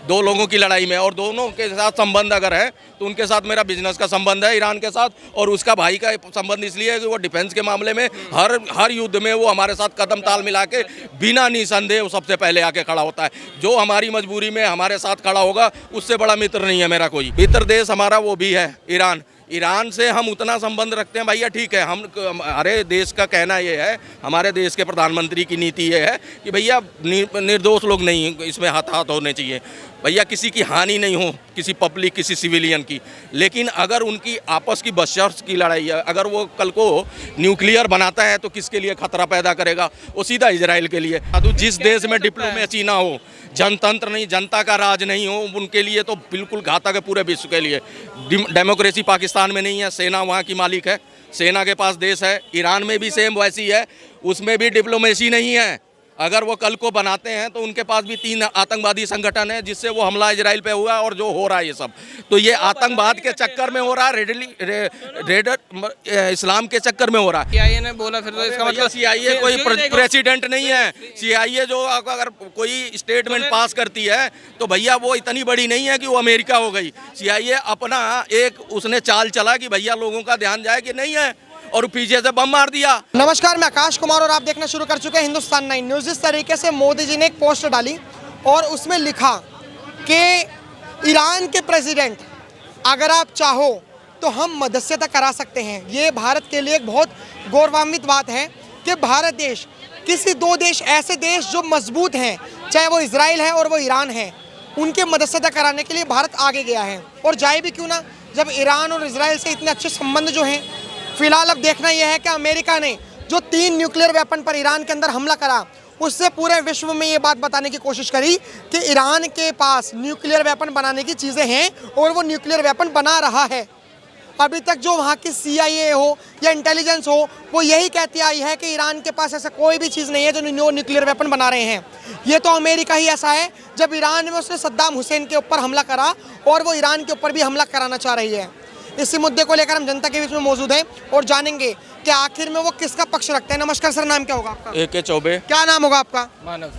दो लोगों की लड़ाई में, और दोनों के साथ संबंध अगर है तो उनके साथ मेरा बिजनेस का संबंध है ईरान के साथ, और उसका भाई का संबंध इसलिए है कि वो डिफेंस के मामले में हर युद्ध में वो हमारे साथ कदम ताल मिला के बिना निसंदेह वो सबसे पहले आके खड़ा होता है। जो हमारी मजबूरी में हमारे साथ खड़ा होगा उससे बड़ा मित्र नहीं है मेरा कोई। मित्र देश हमारा वो भी है ईरान। ईरान से हम उतना संबंध रखते हैं भैया, ठीक है। हमारे देश का कहना ये है, हमारे देश के प्रधानमंत्री की नीति ये है कि भैया निर्दोष लोग नहीं इसमें हाथ होने चाहिए भैया, किसी की हानि नहीं हो, किसी पब्लिक किसी सिविलियन की। लेकिन अगर उनकी आपस की बशर्स की लड़ाई है, अगर वो कल को न्यूक्लियर बनाता है तो किसके लिए खतरा पैदा करेगा? वो सीधा इजराइल के लिए। जिस देश में डिप्लोमेसी ना हो, जनतंत्र नहीं, जनता का राज नहीं हो, उनके लिए तो बिल्कुल घातक है पूरे विश्व के लिए। डेमोक्रेसी पाकिस्तान में नहीं है, सेना वहाँ की मालिक है, सेना के पास देश है। ईरान में भी सेम वैसी है, उसमें भी डिप्लोमेसी नहीं है। अगर वो कल को बनाते हैं तो उनके पास भी 3 आतंकवादी संगठन है जिससे वो हमला इजराइल पे हुआ, और जो हो रहा है ये सब तो ये आतंकवाद के चक्कर में हो रहा है, इस्लाम के चक्कर में हो रहा है। सीआईए ने बोला, फिर तो इसका मतलब सीआईए कोई प्रेसिडेंट नहीं है। सीआईए जो अगर कोई स्टेटमेंट पास करती है तो भैया वो इतनी बड़ी नहीं है कि वो अमेरिका हो गई। सीआईए अपना एक उसने चाल चला कि भैया लोगों का ध्यान जाए कि नहीं है, और पीछे से बम मार दिया। नमस्कार, मैं आकाश कुमार और आप देखना शुरू कर चुके हैं हिंदुस्तान 9 न्यूज़। इस तरीके से मोदी जी ने एक पोस्ट डाली और उसमें लिखा कि ईरान के प्रेसिडेंट, अगर आप चाहो तो हम मदस्यता करा सकते हैं। ये भारत के लिए एक बहुत गौरवान्वित बात है कि भारत देश किसी 2 देश, ऐसे देश जो मजबूत हैं, चाहे वो इजराइल है और वो ईरान है, उनके मदस्यता कराने के लिए भारत आगे गया है। और जाए भी क्यों ना, जब ईरान और इजराइल से इतने अच्छे संबंध जो हैं। फिलहाल अब देखना यह है कि अमेरिका ने जो 3 न्यूक्लियर वेपन पर ईरान के अंदर हमला करा, उससे पूरे विश्व में ये बात बताने की कोशिश करी कि ईरान के पास न्यूक्लियर वेपन बनाने की चीज़ें हैं और वो न्यूक्लियर वेपन बना रहा है। अभी तक जो वहाँ की सीआईए हो या इंटेलिजेंस हो, वो यही कहती आई है कि ईरान के पास ऐसा कोई भी चीज़ नहीं है जो न्यूक्लियर वेपन बना रहे हैं। ये तो अमेरिका ही ऐसा है, जब ईरान में उसने सद्दाम हुसैन के ऊपर हमला करा और वो ईरान के ऊपर भी हमला कराना चाह रही है। इसी मुद्दे को लेकर हम जनता के बीच में मौजूद हैं और जानेंगे कि आखिर में वो किसका पक्ष रखते हैं। नमस्कार सर, नाम क्या होगा आपका? AK चौबे। क्या नाम होगा आपका? मानव।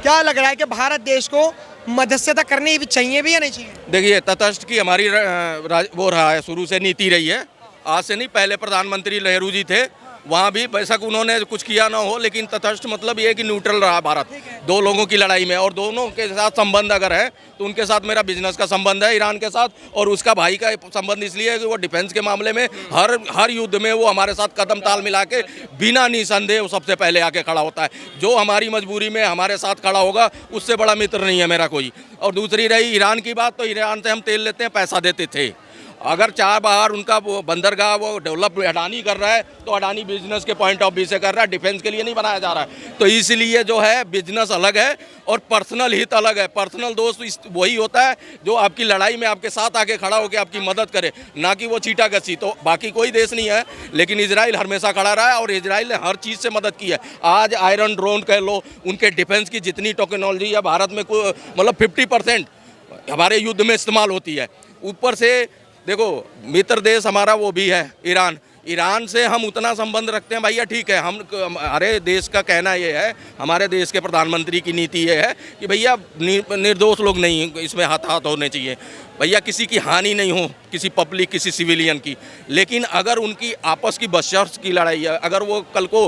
क्या लग रहा है कि भारत देश को मध्यस्थता करनी भी चाहिए भी या नहीं चाहिए? देखिए, तटस्थ की हमारी वो रहा है, शुरू से नीति रही है। आज से नहीं, पहले प्रधानमंत्री नेहरू जी थे, वहाँ भी बेशक उन्होंने कुछ किया ना हो, लेकिन तटस्थ मतलब ये कि न्यूट्रल रहा भारत दो लोगों की लड़ाई में, और दोनों के साथ संबंध अगर है तो उनके साथ मेरा बिजनेस का संबंध है ईरान के साथ, और उसका भाई का संबंध इसलिए है कि वो डिफेंस के मामले में हर युद्ध में वो हमारे साथ कदम ताल मिला के बिना निसंदेह वो सबसे पहले आके खड़ा होता है। जो हमारी मजबूरी में हमारे साथ खड़ा होगा उससे बड़ा मित्र नहीं है मेरा कोई। और दूसरी रही ईरान की बात, तो ईरान से हम तेल लेते हैं, पैसा देते थे। अगर चार बाहर उनका वो बंदरगाह वो डेवलप अडानी कर रहा है तो अडानी बिजनेस के पॉइंट ऑफ व्यू से कर रहा है, डिफेंस के लिए नहीं बनाया जा रहा है। तो इसलिए जो है बिजनेस अलग है और पर्सनल हित अलग है। पर्सनल दोस्त वही होता है जो आपकी लड़ाई में आपके साथ आके खड़ा होकर आपकी मदद करे, ना कि वो चीटा कसी। तो बाकी कोई देश नहीं है, लेकिन इजराइल हमेशा खड़ा रहा है और इजराइल ने हर चीज़ से मदद की है। आज आयरन ड्रोन कह लो, उनके डिफेंस की जितनी टेक्नोलॉजी है भारत में मतलब 50% हमारे युद्ध में इस्तेमाल होती है। ऊपर से देखो, मित्र देश हमारा वो भी है ईरान। ईरान से हम उतना संबंध रखते हैं भैया, ठीक है। हमारे देश का कहना ये है, हमारे देश के प्रधानमंत्री की नीति ये है कि भैया निर्दोष लोग नहीं इसमें हाथ होने चाहिए भैया, किसी की हानि नहीं हो, किसी पब्लिक किसी सिविलियन की। लेकिन अगर उनकी आपस की बशर्स की लड़ाई है, अगर वो कल को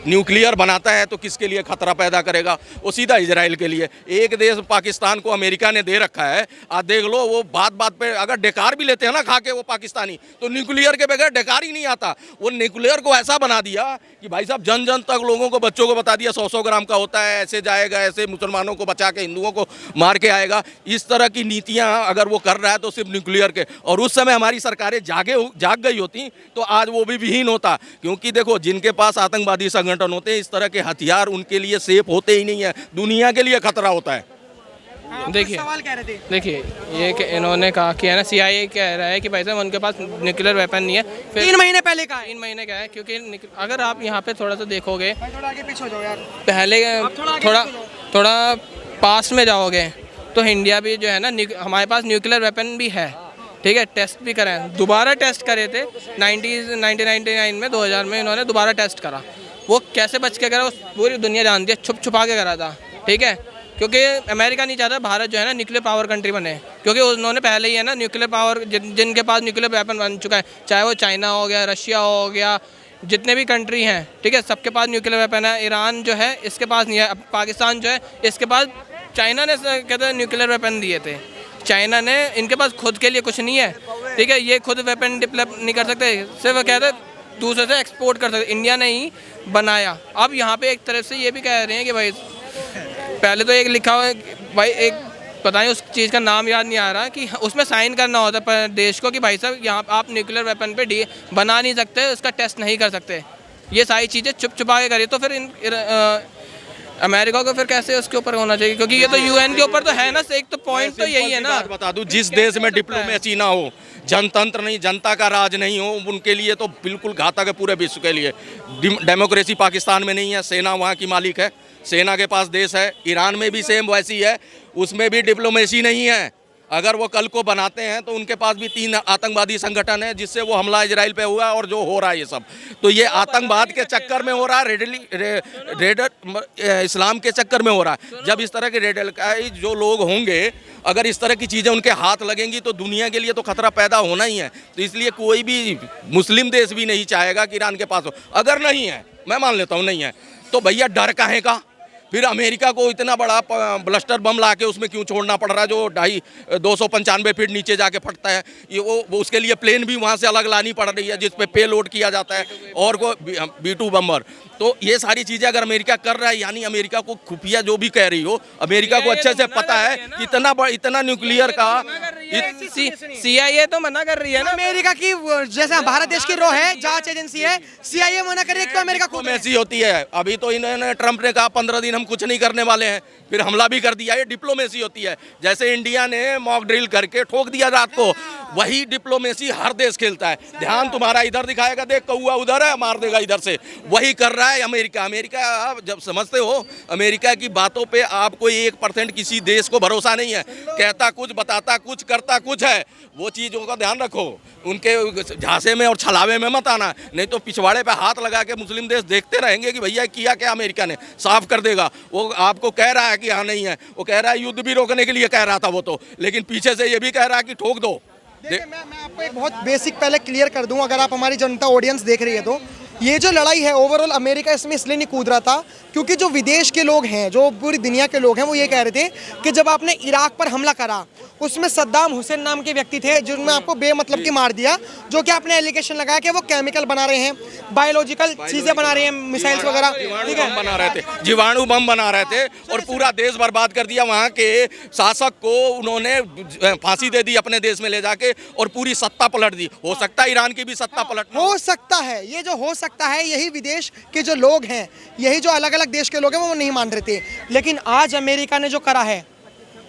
न्यूक्लियर बनाता है तो किसके लिए खतरा पैदा करेगा? वो सीधा इजराइल के लिए। एक देश पाकिस्तान को अमेरिका ने दे रखा है। आज देख लो, वो बात पे अगर डेकार भी लेते हैं ना खा के वो पाकिस्तानी, तो न्यूक्लियर के बगैर डेकार ही नहीं आता। वो न्यूक्लियर को ऐसा बना दिया कि भाई साहब जन जन तक लोगों को, बच्चों को बता दिया 100 ग्राम का होता है, ऐसे जाएगा, ऐसे मुसलमानों को बचा के हिंदुओं को मार के आएगा। इस तरह की नीतियाँ अगर वो कर रहा है तो सिर्फ न्यूक्लियर के, और उस समय हमारी सरकारें जाग गई होती तो आज वो भी विहीन होता। क्योंकि देखो, जिनके पास आतंकवादी संगठन होते हैं, इस तरह के हथियार उनके लिए सेफ होते ही नहीं है, दुनिया के लिए खतरा होता है। देखिए सवाल कह रहे थे, देखिए ये कि इन्होंने कहा कि है ना, सीआईए कह रहा है कि भाई साहब उनके पास न्यूक्लियर वेपन नहीं है। फिर 3 महीने पहले का है। 3 महीने का है, क्योंकि अगर आप यहाँ पे थोड़ा सा देखोगे, थोड़ा आगे पीछे हो जाओ यार, पहले थोड़ा पास्ट में जाओगे तो इंडिया भी जो है ना, हमारे पास न्यूक्लियर वेपन भी है, ठीक है। टेस्ट भी कराए, दोबारा टेस्ट करे थे 1999 में, 2000 में इन्होंने दोबारा टेस्ट करा। वो कैसे बच के करा, पूरी दुनिया जानती है, छुपा के करा था, ठीक है। क्योंकि अमेरिका नहीं चाहता भारत जो है ना न्यूक्लियर पावर कंट्री बने, क्योंकि उन्होंने पहले ही है ना न्यूक्लियर पावर जिनके पास न्यूक्लियर वेपन बन चुका है, चाहे वो चाइना हो गया, रशिया हो गया, जितने भी कंट्री हैं, ठीक है, सबके पास न्यूक्लियर वेपन है। ईरान जो है इसके पास नहीं है। अब पाकिस्तान जो है इसके पास, चाइना ने कहते हैं न्यूक्लियर वेपन दिए थे, चाइना ने, इनके पास खुद के लिए कुछ नहीं है, ठीक है, ये खुद वेपन डेवलप नहीं कर सकते, सिर्फ कहते हैं दूसरे से एक्सपोर्ट कर सकते। इंडिया ने ही बनाया। अब यहाँ पे एक तरफ से ये भी कह रहे हैं कि भाई पहले तो एक लिखा हुआ है भाई, एक पता नहीं उस चीज़ का नाम याद नहीं आ रहा, कि उसमें साइन करना होता है पर देश को कि भाई साहब यहाँ आप न्यूक्लियर वेपन पे बना नहीं सकते, उसका टेस्ट नहीं कर सकते। ये सारी चीज़ें छुप छुपा के करिए तो फिर अमेरिका को फिर कैसे उसके ऊपर होना चाहिए, क्योंकि ये तो यूएन के ऊपर तो है ना। एक तो पॉइंट तो यही है ना। बता दूं, जिस देश में डिप्लोमेसी ना हो, जनतंत्र नहीं, जनता का राज नहीं हो, उनके लिए तो बिल्कुल घातक है पूरे विश्व के लिए। डेमोक्रेसी पाकिस्तान में नहीं है, सेना वहाँ की मालिक है, सेना के पास देश है। ईरान में भी सेम वैसी है, उसमें भी डिप्लोमेसी नहीं है। अगर वो कल को बनाते हैं तो उनके पास भी 3 आतंकवादी संगठन है जिससे वो हमला इजराइल पे हुआ और जो हो रहा है ये सब, तो ये आतंकवाद के चक्कर में हो रहा है, इस्लाम के चक्कर में हो रहा है। जब इस तरह के रेडिकल जो लोग होंगे, अगर इस तरह की चीज़ें उनके हाथ लगेंगी तो दुनिया के लिए तो खतरा पैदा होना ही है। तो इसलिए कोई भी मुस्लिम देश भी नहीं चाहेगा कि ईरान के पास हो। अगर नहीं है, मैं मान लेता हूँ नहीं है, तो भैया डर काहे का? फिर अमेरिका को इतना बड़ा ब्लस्टर बम ला के उसमें क्यों छोड़ना पड़ रहा है जो 295 फीट नीचे जाके फटता है? ये वो उसके लिए प्लेन भी वहाँ से अलग लानी पड़ रही है जिस पे पे लोड किया जाता है, और को B-2 बम्बर। तो ये सारी चीज़ें अगर अमेरिका कर रहा है, यानी अमेरिका को खुफिया जो भी कह रही हो, अमेरिका को अच्छे से पता है कि इतना न्यूक्लियर का CIA तो मना कर रही है ना। अमेरिका की जैसे भारत देश की रो है, जांच एजेंसी है, CIA मना कर रही है, तो अमेरिका खुद डिप्लोमेसी होती है। अभी तो इन्होंने, ट्रंप ने कहा 15 दिन हम कुछ नहीं करने वाले हैं, फिर हमला भी कर दिया। ये डिप्लोमेसी होती है। जैसे इंडिया ने मॉक ड्रिल करके ठोक दिया रात को, वही डिप्लोमेसी हर देश खेलता है। ध्यान तुम्हारा इधर दिखाएगा, देख कौआ उधर है, मार देगा इधर से। वही कर रहा है अमेरिका। अमेरिका, आप जब समझते हो, अमेरिका की बातों पे आपको 1% किसी देश को भरोसा नहीं है। कहता कुछ, बताता कुछ, करता कुछ है। वो चीज़ों का ध्यान रखो, उनके झांसे में और छलावे में मत आना, नहीं तो पिछवाड़े पे हाथ लगा के मुस्लिम देश देखते रहेंगे कि भैया किया क्या अमेरिका ने, साफ कर देगा। वो आपको कह रहा है कि हाँ नहीं है, वो कह रहा है युद्ध भी रोकने के लिए कह रहा था वो तो, लेकिन पीछे से ये भी कह रहा है कि ठोक दो। देखिए, मैं आपको एक बहुत बेसिक पहले क्लियर कर दूं, अगर आप हमारी जनता ऑडियंस देख रही है तो ये जो लड़ाई है ओवरऑल अमेरिका इसमें इसलिए नहीं कूद रहा था क्योंकि जो विदेश के लोग हैं, जो पूरी दुनिया के लोग हैं, वो ये कह रहे थे कि जब आपने इराक पर हमला करा, उसमें सद्दाम हुसैन नाम के व्यक्ति थे जिन्होंने आपको बेमतलब की मार दिया, जो कि आपने एलिगेशन लगाया कि वो केमिकल बना रहे हैं, बायोलॉजिकल चीज़ें बना रहे हैं, मिसाइल्स वगैरह, ठीक है, बना रहे थे, जीवाणु बम बना रहे थे और पूरा देश बर्बाद कर दिया। वहाँ के शासक को उन्होंने फांसी दे दी अपने देश में ले जाके और पूरी सत्ता पलट दी। हो सकता है ईरान की भी सत्ता पलट हो सकता है। ये जो हो सकता है, यही विदेश के जो लोग हैं, यही जो अलग अलग देश के लोग हैं, वो नहीं मान रहे थे। लेकिन आज अमेरिका ने जो करा है,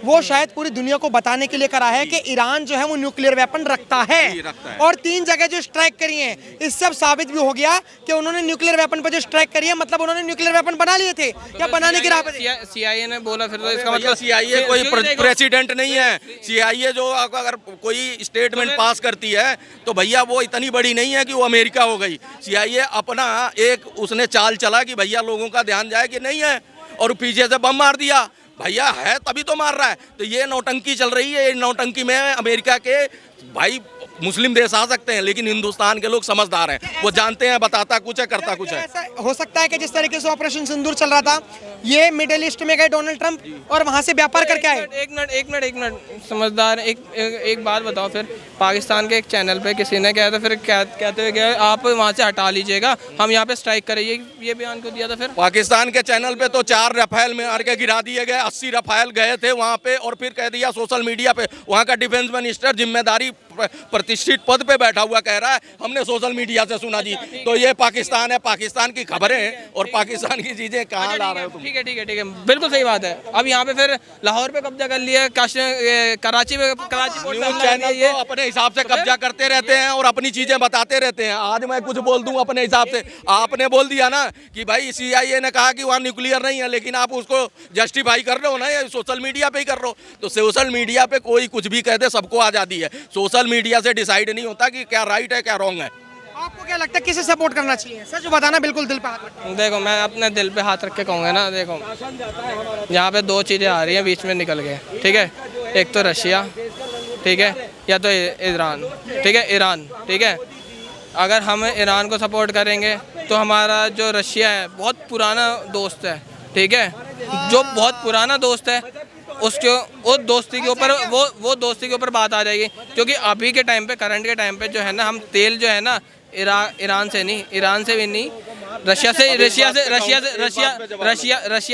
वो शायद पूरी दुनिया को बताने के लिए करा है कि ईरान जो है वो न्यूक्लियर वेपन रखता है। और 3 जगह जो स्ट्राइक करी है, इससे अब साबित भी हो गया कि उन्होंने न्यूक्लियर वेपन पर जो स्ट्राइक करी है, मतलब उन्होंने न्यूक्लियर वेपन बना लिए थे या बनाने की राह पे थे। CIA ने बोला, फिर तो इसका मतलब CIA कोई प्रेसिडेंट नहीं है। CIA जो अगर कोई स्टेटमेंट पास करती है तो भैया वो इतनी बड़ी नहीं है कि वो अमेरिका हो गई। CIA अपना एक उसने चाल चला कि भैया लोगों का ध्यान जाए कि नहीं है, और पीछे से बम मार दिया। भैया है तभी तो मार रहा है। तो ये नौटंकी चल रही है। नौटंकी में अमेरिका के भाई मुस्लिम देश आ सकते हैं, लेकिन हिंदुस्तान के लोग समझदार हैं, वो जानते हैं बताता कुछ है करता कुछ है। ऐसा हो सकता है कि जिस तरीके से ऑपरेशन सिंदूर चल रहा था, ये मिडिल ईस्ट में गए डोनाल्ड ट्रंप और वहां से व्यापार करके आए। एक मिनट समझदार, एक बात बताओ। फिर पाकिस्तान के एक चैनल पे किसी ने कहा था, फिर कहते हुए गए आप वहाँ से हटा लीजिएगा, हम यहाँ पे स्ट्राइक करें, ये बयान क्यों दिया था? फिर पाकिस्तान के चैनल पे तो 4 रफाल में मार के गिरा दिए गए, 80 रफाल गए थे वहाँ पे, और फिर कह दिया सोशल मीडिया पे, वहाँ का डिफेंस मिनिस्टर जिम्मेदारी प्रतिष्ठित पद पे बैठा हुआ कह रहा है हमने सोशल मीडिया से सुना जी। तो ये पाकिस्तान है, पाकिस्तान की खबरें और पाकिस्तान की चीजें कहाँ ला रहे हो तुम? ठीक है, बिल्कुल सही बात है। अब यहाँ पे फिर लाहौर पे कब्जा कर लिया, कराची न्यूज़ चैनल तो अपने हिसाब से कब्जा करते रहते हैं और अपनी चीजें बताते रहते हैं। आज मैं कुछ बोल दूं अपने हिसाब से, आपने बोल दिया ना कि भाई CIA ने कहा कि वहाँ न्यूक्लियर नहीं है, लेकिन आप उसको जस्टिफाई कर रहे हो ना, या सोशल मीडिया पे ही कर रहे हो। तो सोशल मीडिया पे कोई कुछ भी कह दे, सबको आज़ादी है। सोशल मीडिया से डिसाइड नहीं होता कि क्या राइट है क्या रॉन्ग है। आपको क्या लगता है किसे सपोर्ट करना चाहिए? सच बताना, बिल्कुल दिल पे हाथ रखना। देखो मैं अपने दिल पे हाथ रख के कहूँगा ना, देखो यहाँ पे दो चीज़ें आ रही हैं बीच में निकल के, ठीक है। एक तो रशिया, ठीक है, या तो ईरान, ठीक है, ईरान, ठीक है। अगर हम ईरान को सपोर्ट करेंगे तो हमारा जो रशिया है बहुत पुराना दोस्त है, ठीक है, जो बहुत पुराना दोस्त है, उसके वो दोस्ती के ऊपर वो दोस्ती के ऊपर बात आ जाएगी। क्योंकि अभी के टाइम पे, करंट के टाइम पे जो है ना, हम तेल जो है ना ईरान से नहीं, ईरान से भी नहीं, रशिया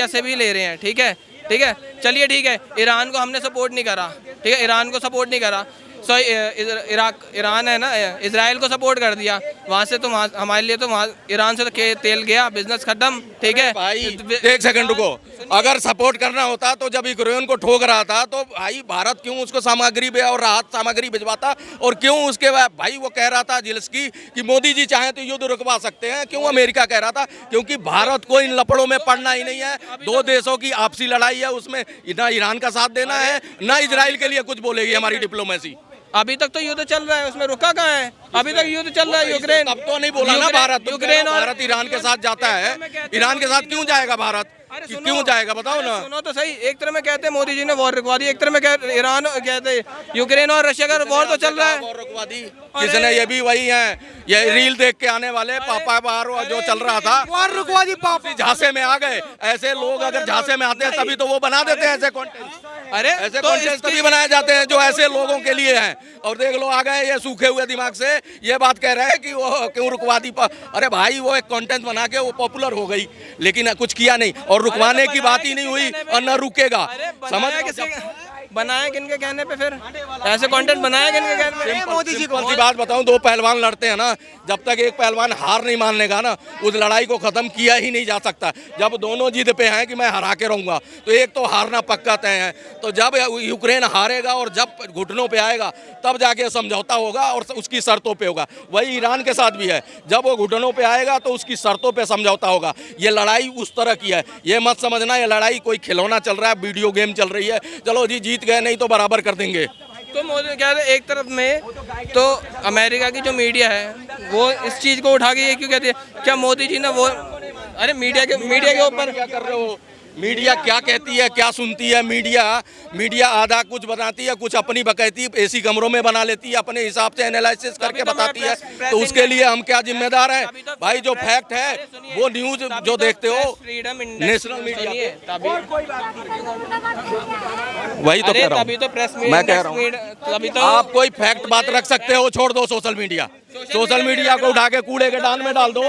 से भी ले रहे हैं, ठीक है, ठीक है। चलिए ठीक है, ईरान को हमने सपोर्ट नहीं करा, ठीक है, ईरान को सपोर्ट नहीं करा, सो ईरान है ना, इजराइल को सपोर्ट कर दिया, वहाँ से तो वहाँ हमारे लिए तो वहाँ ईरान से तो तेल गया, बिजनेस खत्म, ठीक है भाई। एक सेकंड रुको, अगर सपोर्ट करना होता तो जब यूक्रेन को ठोक रहा था तो भाई भारत क्यों उसको सामग्री और राहत सामग्री भिजवाता, और क्यों उसके बाद भाई वो कह रहा था ज़ेलेंस्की कि मोदी जी चाहें तो युद्ध रुकवा सकते हैं, क्यों अमेरिका कह रहा था? क्योंकि भारत को इन लपड़ों में पड़ना ही नहीं है। दो देशों की आपसी लड़ाई है, उसमें ना ईरान का साथ देना है, ना इजराइल के लिए कुछ बोलेगी हमारी डिप्लोमेसी। अभी तक तो युद्ध चल रहा है, उसमें रुका कहाँ है? अभी तक युद्ध चल रहा है। यूक्रेन तब तो नहीं बोला ना भारत, यूक्रेन और भारत ईरान के साथ जाता है, ईरान के साथ क्यों जाएगा भारत? क्यों जाएगा बताओ ना? सुनो तो सही, एक तरह में कहते हैं मोदी जी ने वॉर रुकवा दी, एक तरह में ईरान कहते यूक्रेन और रशिया का वॉर तो चल रहा है। वॉर रुकवा दी किसने? ये भी वही है, ये रील देख के आने वाले पापा बार जो चल रहा था, वॉर रुकवा दी पापा, झांसे में आ गए। ऐसे लोग अगर झांसे में आते हैं तभी तो वो बना देते हैं ऐसे कंटेंट। अरे ऐसे कंटेंट तभी बनाए जाते हैं जो ऐसे लोगों के लिए हैं। और देख लो आ गए ये सूखे हुए दिमाग से ये बात कह रहे हैं कि वो क्यों रुकवा दी। अरे भाई वो एक कंटेंट बना के वो पॉपुलर हो गई, लेकिन कुछ किया नहीं, और रुकवाने की बात ही नहीं हुई और न रुकेगा। समझ बनाया किनके कहने पे? फिर ऐसे कंटेंट बनाया किनके कहने पे? मोदी जी को बात बताऊं, दो पहलवान लड़ते हैं ना, जब तक एक पहलवान हार नहीं मान लेगा ना, उस लड़ाई को खत्म किया ही नहीं जा सकता। जब दोनों जिद पे हैं कि मैं हरा के रहूंगा, तो एक तो हारना पक्का तय है। तो जब यूक्रेन हारेगा और जब घुटनों पे आएगा तब जाके समझौता होगा और उसकी शर्तों पे होगा। वही ईरान के साथ भी है, जब वो घुटनों पे आएगा तो उसकी शर्तों पे समझौता होगा। ये लड़ाई उस तरह की है, ये मत समझना ये लड़ाई कोई खिलौना चल रहा है, वीडियो गेम चल रही है, चलो जी जीत गए नहीं तो बराबर कर देंगे। तो मोदी क्या है, एक तरफ में तो अमेरिका की जो मीडिया है वो इस चीज़ को उठा के ये क्यों कहती है, क्या मोदी जी ने वो, अरे मीडिया के ऊपर क्या कर रहे हो? मीडिया क्या कहती है, क्या सुनती है? मीडिया आधा कुछ बताती है, कुछ अपनी बकैती एसी कमरों में बना लेती है, अपने हिसाब से एनालिसिस करके बताती है। तो उसके लिए हम क्या जिम्मेदार हैं? भाई जो फैक्ट है वो न्यूज जो देखते हो नेशनल मीडिया, वही तो कह रहा हूँ मैं, कह रहा हूँ आप कोई फैक्ट बात रख सकते हो, छोड़ दो सोशल मीडिया को उठा के कूड़े के डाल में डाल दो।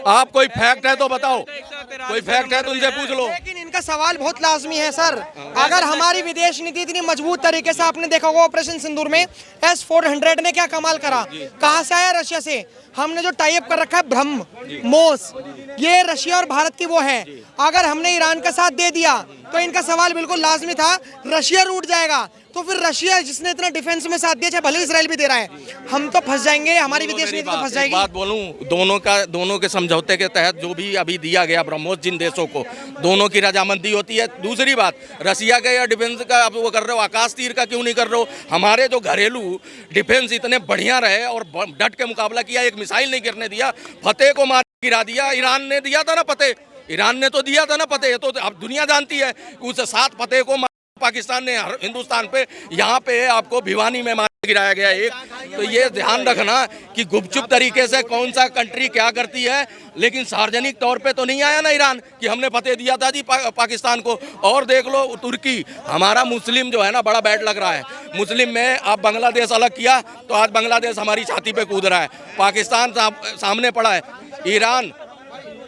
आप कोई फैक्ट है तो बताओ, कोई फैक्ट है तो उनसे पूछ लो। लेकिन इनका सवाल बहुत लाजमी है सर, अगर हमारी विदेश नीति इतनी मजबूत तरीके से, आपने देखा होगा ऑपरेशन सिंदूर में S-400 ने क्या कमाल करा, कहाँ से आया? रशिया से। हमने जो टाई अप कर रखा है ब्रह्मोस, ये रशिया और भारत की वो है। अगर हमने ईरान का साथ दे दिया तो इनका सवाल बिल्कुल लाजमी था, रशिया रूठ जाएगा। तो फिर रशिया जिसने इतना डिफेंस में साथ दिया, चाहे भले इजराइल भी दे रहा है, हम तो फंस जाएंगे, हमारी विदेश नीति तो फंस जाएगी। बात बोलूं, दोनों के समझौते के तहत जो भी अभी दिया गया ब्रह्मोस जिन देशों को, दोनों की रजामंदी होती है। दूसरी बात, रशिया का या डिफेंस का आप वो कर रहे हो, आकाश तीर का क्यों नहीं कर रहे हो? हमारे जो घरेलू डिफेंस इतने बढ़िया रहे और डट के मुकाबला किया, एक मिसाइल नहीं गिरने दिया, फतेह को मार गिरा दिया। ईरान ने दिया था ना फतेह, ईरान ने तो दिया था ना फतेह, तो अब दुनिया जानती है उस 7 फतेह को पाकिस्तान ने हिंदुस्तान पे, यहाँ पे आपको भिवानी में मार गिराया गया एक। तो ये ध्यान रखना कि गुपचुप तरीके से कौन सा कंट्री क्या करती है, लेकिन सार्वजनिक तौर पे तो नहीं आया ना ईरान कि हमने फतेह दिया था जी पाकिस्तान को। और देख लो तुर्की, हमारा मुस्लिम जो है ना बड़ा बैड लग रहा है। मुस्लिम में आप बांग्लादेश अलग किया तो आज बांग्लादेश हमारी छाती पे कूद रहा है, पाकिस्तान सामने पड़ा है। ईरान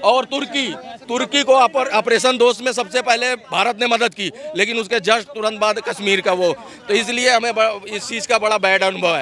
और तुर्की को ऑपरेशन दोस्त में सबसे पहले भारत ने मदद की, लेकिन उसके जस्ट तुरंत बाद कश्मीर का वो, तो इसलिए हमें इस चीज़ का बड़ा बैड अनुभव है।